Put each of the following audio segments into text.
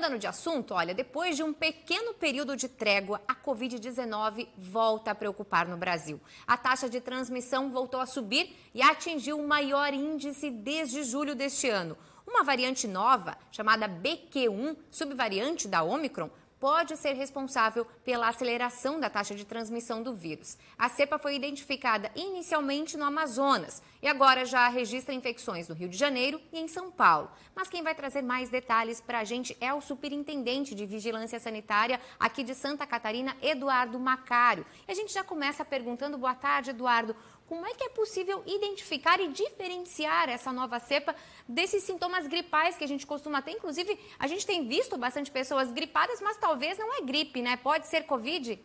Mudando de assunto, olha, depois de um pequeno período de trégua, a Covid-19 volta a preocupar no Brasil. A taxa de transmissão voltou a subir e atingiu o maior índice desde julho deste ano. Uma variante nova, chamada BQ1, subvariante da Omicron, pode ser responsável pela aceleração da taxa de transmissão do vírus. A cepa foi identificada inicialmente no Amazonas e agora já registra infecções no Rio de Janeiro e em São Paulo. Mas quem vai trazer mais detalhes para a gente é o superintendente de Vigilância Sanitária aqui de Santa Catarina, Eduardo Macário. E a gente já começa perguntando, boa tarde, Eduardo, como é que é possível identificar e diferenciar essa nova cepa desses sintomas gripais que a gente costuma ter? Inclusive, a gente tem visto bastante pessoas gripadas, mas talvez não é gripe, né? Pode ser Covid?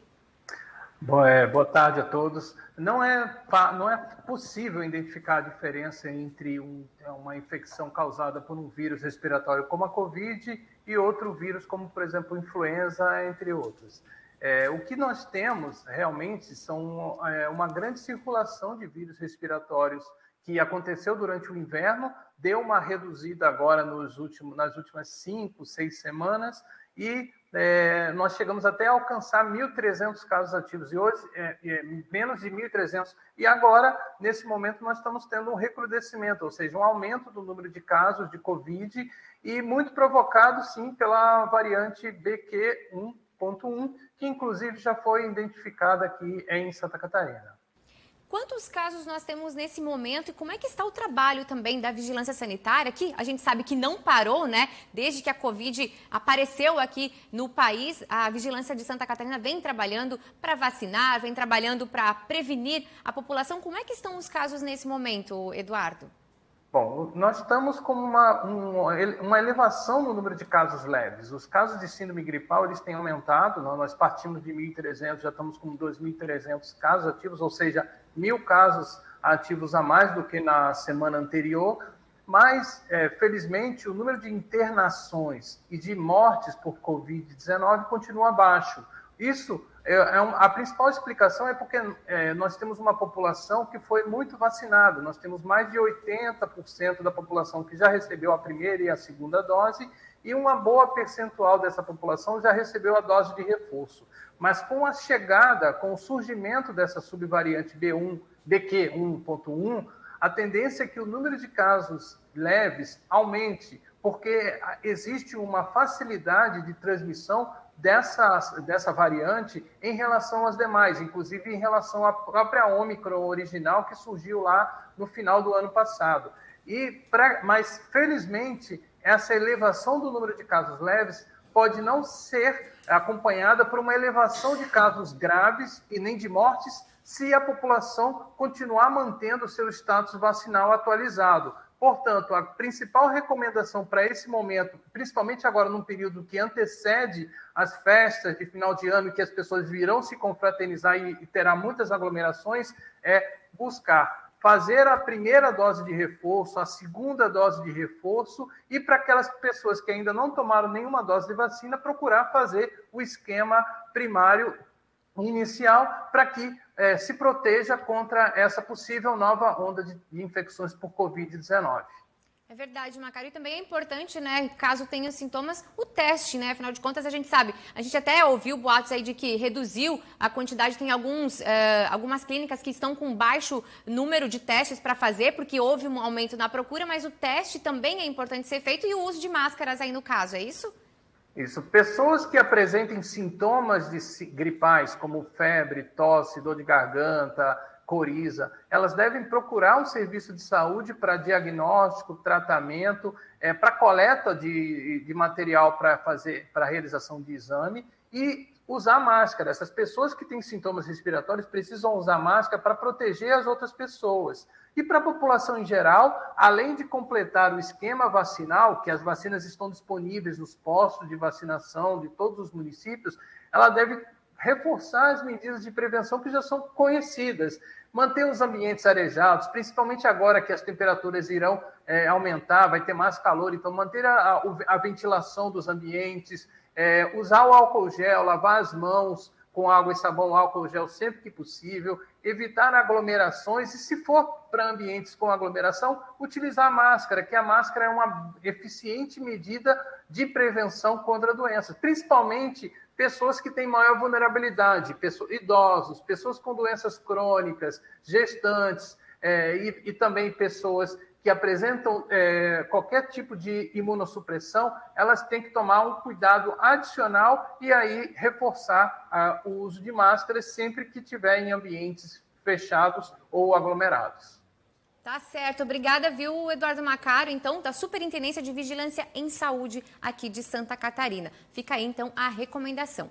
Boa tarde a todos. Não é possível identificar a diferença entre uma infecção causada por um vírus respiratório como a Covid e outro vírus como, por exemplo, influenza, entre outros. O que nós temos realmente são uma grande circulação de vírus respiratórios que aconteceu durante o inverno, deu uma reduzida agora nas últimas 5, 6 semanas e nós chegamos até a alcançar 1.300 casos ativos e hoje menos de 1.300. E agora, nesse momento, nós estamos tendo um recrudescimento, ou seja, um aumento do número de casos de Covid e muito provocado, sim, pela variante BQ1.1, que inclusive já foi identificada aqui em Santa Catarina. Quantos casos nós temos nesse momento e como é que está o trabalho também da vigilância sanitária, que a gente sabe que não parou, né? Desde que a Covid apareceu aqui no país, a vigilância de Santa Catarina vem trabalhando para vacinar, vem trabalhando para prevenir a população. Como é que estão os casos nesse momento, Eduardo? Bom, nós estamos com uma elevação no número de casos leves. Os casos de síndrome gripal, eles têm aumentado. Nós partimos de 1.300, já estamos com 2.300 casos ativos, ou seja, 1.000 casos ativos a mais do que na semana anterior. Mas, felizmente, o número de internações e de mortes por Covid-19 continua baixo. Isso, a principal explicação é porque nós temos uma população que foi muito vacinada. Nós temos mais de 80% da população que já recebeu a primeira e a segunda dose e uma boa percentual dessa população já recebeu a dose de reforço. Mas com a chegada, com o surgimento dessa subvariante BQ1.1, a tendência é que o número de casos leves aumente, porque existe uma facilidade de transmissão dessa variante em relação às demais, inclusive em relação à própria Omicron original que surgiu lá no final do ano passado. Mas, felizmente, essa elevação do número de casos leves pode não ser acompanhada por uma elevação de casos graves e nem de mortes se a população continuar mantendo o seu status vacinal atualizado. Portanto, a principal recomendação para esse momento, principalmente agora num período que antecede as festas de final de ano, que as pessoas virão se confraternizar e terá muitas aglomerações, é buscar fazer a primeira dose de reforço, a segunda dose de reforço e para aquelas pessoas que ainda não tomaram nenhuma dose de vacina, procurar fazer o esquema primário inicial para que se proteja contra essa possível nova onda de infecções por Covid-19. É verdade, Macário. E também é importante, né, caso tenha sintomas, o teste, né? Afinal de contas, a gente sabe, a gente até ouviu boatos aí de que reduziu a quantidade, tem algumas clínicas que estão com baixo número de testes para fazer, porque houve um aumento na procura, mas o teste também é importante ser feito e o uso de máscaras aí no caso, é isso? Isso. Pessoas que apresentem sintomas gripais, como febre, tosse, dor de garganta, coriza, elas devem procurar um serviço de saúde para diagnóstico, tratamento, para coleta de material para a realização de exame e usar máscara. Essas pessoas que têm sintomas respiratórios precisam usar máscara para proteger as outras pessoas. E para a população em geral, além de completar o esquema vacinal, que as vacinas estão disponíveis nos postos de vacinação de todos os municípios, ela deve reforçar as medidas de prevenção que já são conhecidas. Manter os ambientes arejados, principalmente agora que as temperaturas irão aumentar, vai ter mais calor, então manter a ventilação dos ambientes, usar o álcool gel, lavar as mãos com água e sabão, álcool gel sempre que possível, evitar aglomerações e, se for para ambientes com aglomeração, utilizar a máscara, que a máscara é uma eficiente medida de prevenção contra a doença, principalmente pessoas que têm maior vulnerabilidade, idosos, pessoas com doenças crônicas, gestantes, e também pessoas que apresentam qualquer tipo de imunossupressão, elas têm que tomar um cuidado adicional e aí reforçar o uso de máscaras sempre que estiver em ambientes fechados ou aglomerados. Tá certo. Obrigada, viu, Eduardo Macaro, então, da Superintendência de Vigilância em Saúde aqui de Santa Catarina. Fica aí, então, a recomendação.